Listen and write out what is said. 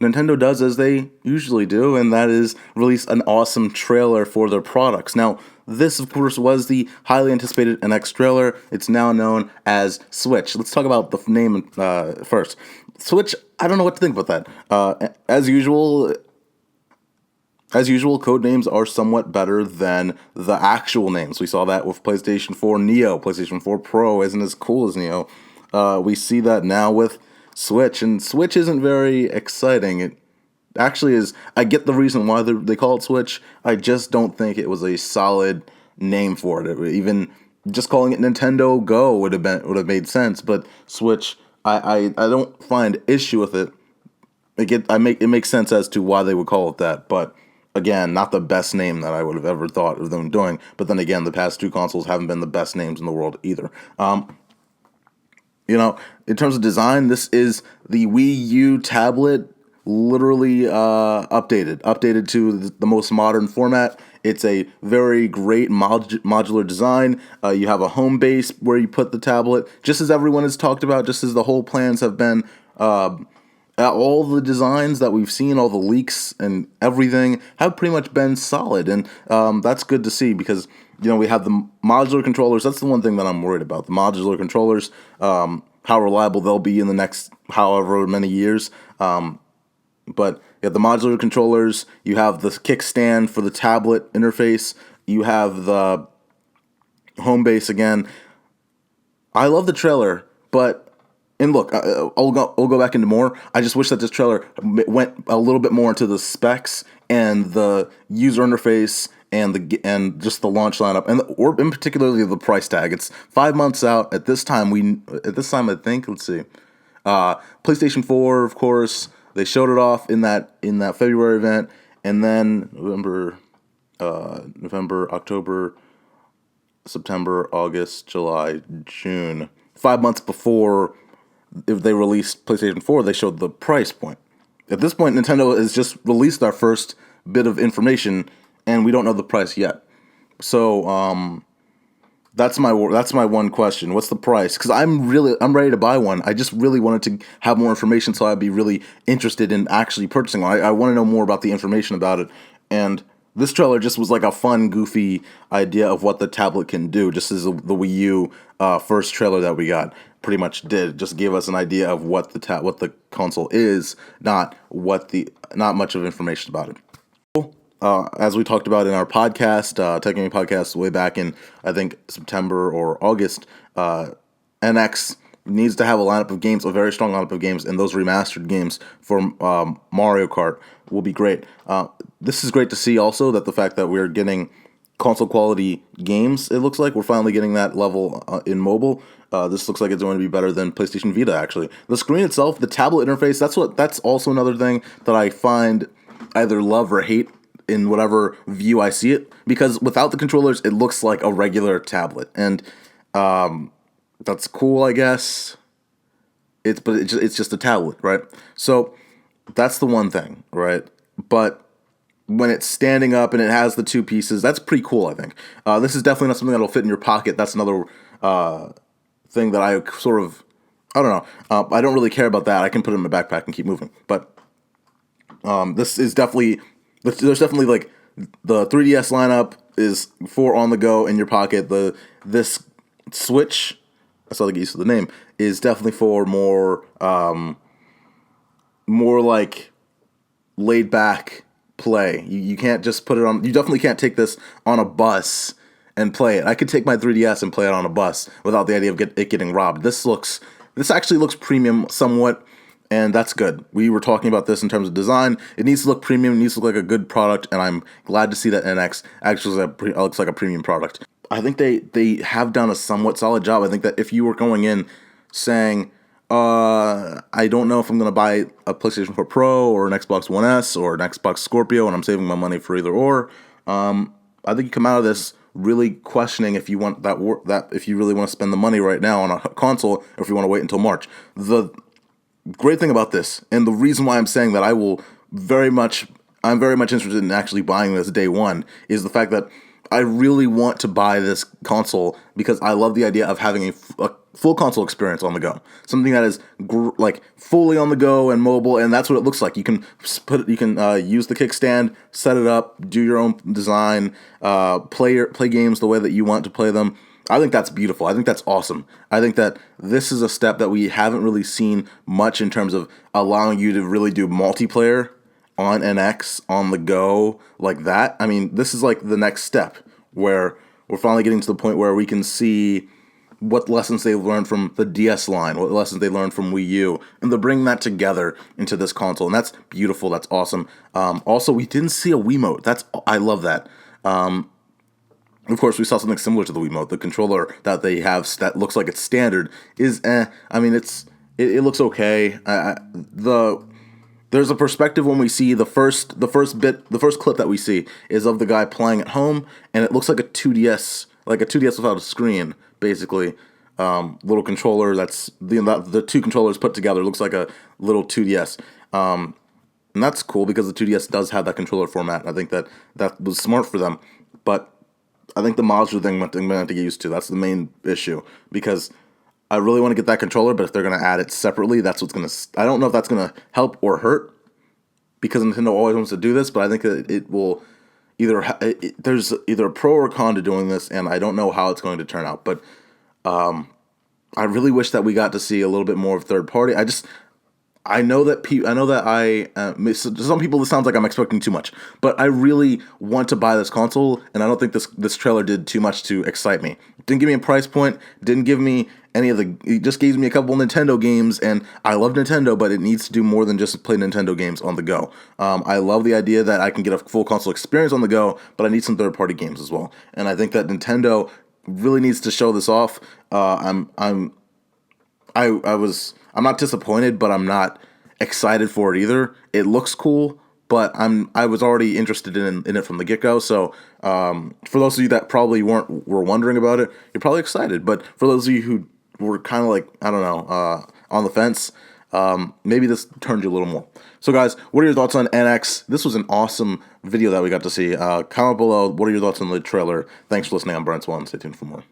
Nintendo does as they usually do, and that is release an awesome trailer for their products. Now, this, of course, was the highly anticipated NX trailer. It's now known as Switch. Let's talk about the name first. Switch, I don't know what to think about that. As usual, code names are somewhat better than the actual names. We saw that with PlayStation 4 Neo. PlayStation 4 Pro isn't as cool as Neo. We see that now with Switch, and Switch isn't very exciting. It actually is. I get the reason why they call it Switch. I just don't think it was a solid name for Even just calling it Nintendo Go would have made sense. But Switch, I don't find issue with it. It makes sense as to why they would call it that, but again, not the best name that I would have ever thought of them doing. But then again, the past two consoles haven't been the best names in the world either. In terms of design, this is the Wii U tablet, literally updated to the most modern format. It's a very great modular design. You have a home base where you put the tablet, just as everyone has talked about, just as the whole plans have been. All the designs that we've seen, all the leaks and everything have pretty much been solid, and that's good to see because we have the modular controllers. That's the one thing that I'm worried about. The modular controllers, how reliable they'll be in the next however many years. But you have the modular controllers. You have the kickstand for the tablet interface. You have the home base again. I love the trailer, but. And look, I'll go back into more. I just wish that this trailer went a little bit more into the specs and the user interface and just the launch lineup or in particularly the price tag. It's 5 months out at this time. I think, let's see, PlayStation 4, of course, they showed it off in that February event, and then November, October, September, August, July, June. 5 months before. If they released PlayStation 4, they showed the price point. At this point, Nintendo has just released our first bit of information, and we don't know the price yet. So that's my one question. What's the price? Because I'm ready to buy one. I just really wanted to have more information, so I'd be really interested in actually purchasing one. I want to know more about the information about it, and this trailer just was like a fun, goofy idea of what the tablet can do, just as the Wii U first trailer that we got pretty much did. Just gave us an idea of what the console is, not much of information about it. As we talked about in our podcast, Tech Gaming Podcast, way back in, I think, September or August, NX needs to have a very strong lineup of games, and those remastered games for Mario Kart will be great. This is great to see also, that the fact that we're getting console quality games, it looks like we're finally getting that level in mobile. This looks like it's going to be better than PlayStation Vita, actually. The screen itself, the tablet interface, that's also another thing that I find either love or hate in whatever view I see it, because without the controllers, it looks like a regular tablet, and that's cool, I guess. It's just a tablet, right? So that's the one thing, right? But when it's standing up and it has the two pieces, that's pretty cool, I think. This is definitely not something that'll fit in your pocket. That's another thing that I don't know. I don't really care about that. I can put it in my backpack and keep moving. But this is definitely, there's definitely like the 3DS lineup is for on the go in your pocket. This Switch, that's how they get used to the name, is definitely for more like laid back play. You can't just put it on. You definitely can't take this on a bus and play it. I could take my 3DS and play it on a bus without the idea of it getting robbed. This actually looks premium somewhat, and that's good. We were talking about this in terms of design. It needs to look premium. It needs to look like a good product, and I'm glad to see that NX actually looks like a premium product. I think they have done a somewhat solid job. I think that if you were going in saying, I don't know if I'm going to buy a PlayStation 4 Pro or an Xbox One S or an Xbox Scorpio, and I'm saving my money for either or, I think you come out of this really questioning if you want if you really want to spend the money right now on a console, or if you want to wait until March. The great thing about this, and the reason why I'm saying that I'm very much interested in actually buying this day one, is the fact that I really want to buy this console because I love the idea of having a full console experience on the go. Something that is like fully on the go and mobile, and that's what it looks like. You can use the kickstand, set it up, do your own design, play games the way that you want to play them. I think that's beautiful. I think that's awesome. I think that this is a step that we haven't really seen much in terms of allowing you to really do multiplayer on NX on the go like that. I mean, this is like the next step where we're finally getting to the point where we can see what lessons they've learned from the DS line, what lessons they learned from Wii U, and they're bringing that together into this console, and that's beautiful. That's awesome. Also, we didn't see a Wiimote. I love that. Of course, we saw something similar to the Wiimote. The controller that they have that looks like it's standard is I mean, it looks okay. There's a perspective when we see the first clip that we see is of the guy playing at home, and it looks like a 2DS, without a screen, basically. Little controller that's the two controllers put together looks like a little 2DS. And that's cool because the 2DS does have that controller format. I think that was smart for them, but I think the modular thing I'm going to have to get used to. That's the main issue because I really want to get that controller, but if they're going to add it separately, that's what's going to... I don't know if that's going to help or hurt because Nintendo always wants to do this, but I think that it will there's either a pro or a con to doing this, and I don't know how it's going to turn out, but I really wish that we got to see a little bit more of third party. I know that to some people this sounds like I'm expecting too much, but I really want to buy this console, and I don't think this trailer did too much to excite me. It didn't give me a price point, didn't give me it just gave me a couple Nintendo games, and I love Nintendo, but it needs to do more than just play Nintendo games on the go. I love the idea that I can get a full console experience on the go, but I need some third-party games as well, and I think that Nintendo really needs to show this off. I'm not disappointed, but I'm not excited for it either. It looks cool, but I was already interested in it from the get-go. So for those of you that probably were wondering about it, you're probably excited. But for those of you who were kind of like, I don't know, on the fence, maybe this turned you a little more. So guys, what are your thoughts on NX? This was an awesome video that we got to see. Comment below, what are your thoughts on the trailer? Thanks for listening. I'm Brent Swan. Stay tuned for more.